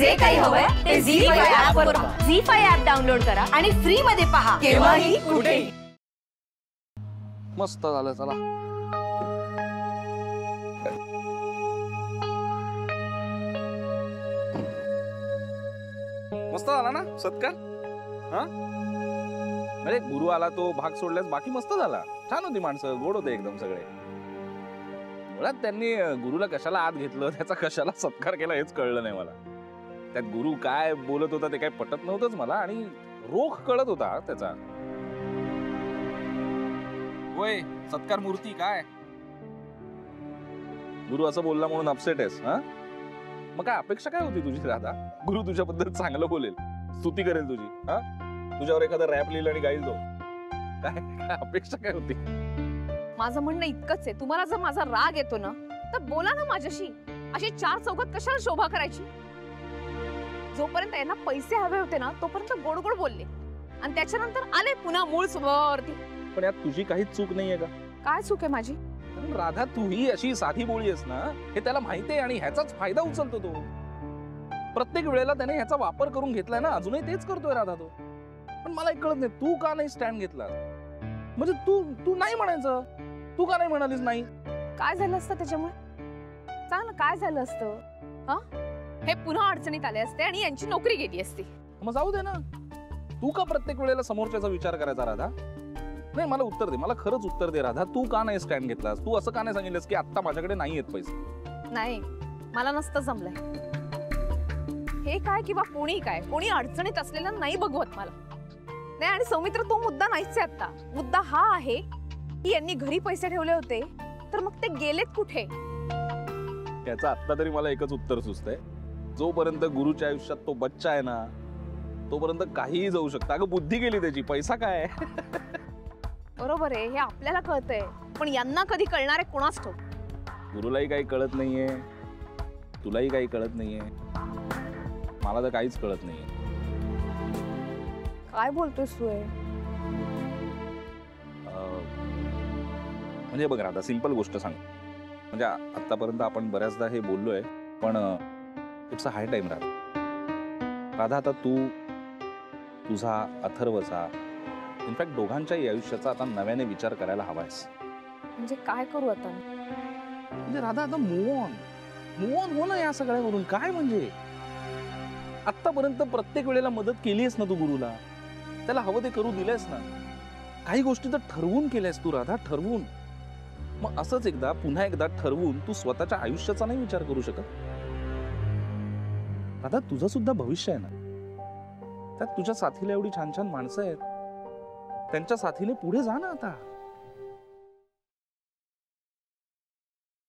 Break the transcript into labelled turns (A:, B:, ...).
A: जे काही हवंय ते झी5 ऍप वर पहा.
B: झी5 ऍप डाउनलोड करा
A: आणि फ्री मध्ये पहा केव्हाही कुठेही.
C: मस्त झालं. चला मस्त झाला ना सत्कार. हा म्हणजे गुरु आला तो भाग सोडल्यास बाकी मस्त झाला. छान होती माणसं, गोड होते एकदम सगळे. मुळात त्यांनी गुरुला कशाला आत घेतलं, त्याचा कशाला सत्कार केला हेच कळलं नाही मला. त्यात गुरु काय बोलत होता ते काय पटत नव्हतंच मला, आणि रोख कळत होता त्याचा. होय सत्कार मूर्ती काय गुरु असं बोलला म्हणून अपसेट आहेस? हा मग काय अपेक्षा काय होती तुझी राधा? गुरु तुझ्याबद्दल चांगलं बोलेल, स्तुती करेल तुझी, हा तुझ्यावर एखादा रॅप लिहिलं आणि गाईल तो. काय अपेक्षा काय होती?
B: माझं म्हणणं इतकंच आहे, तुम्हाला जर माझा राग येतो ना तर बोला ना माझ्याशी. अशी चार चौघात कशाला शोभा करायची? जोपर्यंत यांना पैसे हवे होते ना तोपर्यंत गोड गोड बोलले, आणि त्याच्यानंतर आले पुन्हा मूळ स्वभावावरती.
C: पण यात तुझी काहीच चूक नाहीये का?
B: काय चूक आहे माझी?
C: राधा तूही अशी साधी बोळी आहेस ना, हे त्याला माहिती आहे, आणि ह्याचाच फायदा उचलतो तो. प्रत्येक वेळेला त्याने ह्याचा वापर करून घेतलाय ना, अजूनही तेच करतोय राधा तो. पण मला एक कळत नाही, तू का नाही स्टँड घेतला? म्हणजे तू नाही म्हणायचं, तू का नाही म्हणालीस नाही?
B: काय झालं असतं त्याच्यामुळे? सांग ना काय झालं असतं? हा हे पुन्हा अडचणीत आले असते आणि यांची नोकरी गेली असती.
C: मग जाऊ दे ना, तू का प्रत्येक वेळेला समोरच्याचा विचार करायचा राधा? नाही मला उत्तर दे, मला खरंच उत्तर दे राधा. तू का नाही स्टँड घेतलास? तू असं का नाही सांगितलंस की आता माझ्याकडे नाही आहेत पैसे?
B: नाही, मला नसतं जमलंय हे काय, किंवा कोणी काय, कोणी अडचणीत असलेलं नाही बघवत मला. नाही, आणि सौमित्र तो मुद्दा नाहीच आहे. आता मुद्दा हा आहे की यांनी घरी पैसे ठेवले होते तर मग ते गेलेत कुठे?
C: त्याचं आता तरी मला एकच उत्तर सुचतंय, जोपर्यंत गुरुच्या आयुष्यात तो बच्चा आहे ना तोपर्यंत काहीही जाऊ शकतं. अगं बुद्धी गेली त्याची, पैसा काय?
B: बरोबर आहे, हे आपल्याला कळतंय, पण यांना कधी कळणार आहे कोणास ठाऊक.
C: गुरुलाही काही कळत नाहीये, तुलाही काही कळत नाहीये, मला तर काहीच कळत नाहीये.
B: काय बोलतोस तू?
C: म्हणजे बघ राधा, सिंपल गोष्ट सांग. म्हणजे आतापर्यंत आपण बऱ्याचदा हे बोललोय, पण it's a high time Radha. आता तू, तुझा, अथर्वचा, इनफॅक्ट दोघांच्याही आयुष्याचा आता नव्याने विचार करायला हवायस.
B: म्हणजे काय करू आता?
C: म्हणजे राधा आता मूव ऑन हो ना या सगळ्यावरून. काय म्हणजे आतापर्यंत प्रत्येक वेळेला मदत केलीस ना तू गुरुला, त्याला हवं ते करू दिलंयस ना. काही गोष्टी तर ठरवून केल्यास तू राधा, ठरवून. मग असंच एकदा पुन्हा एकदा ठरवून तू स्वतःच्या आयुष्याचा नाही विचार करू शकत? राधा तुझं सुद्धा भविष्य आहे ना, त्यात तुझ्या साथीला एवढी छान छान माणसं आहेत, त्यांच्या साथीने पुढे जा ना आता.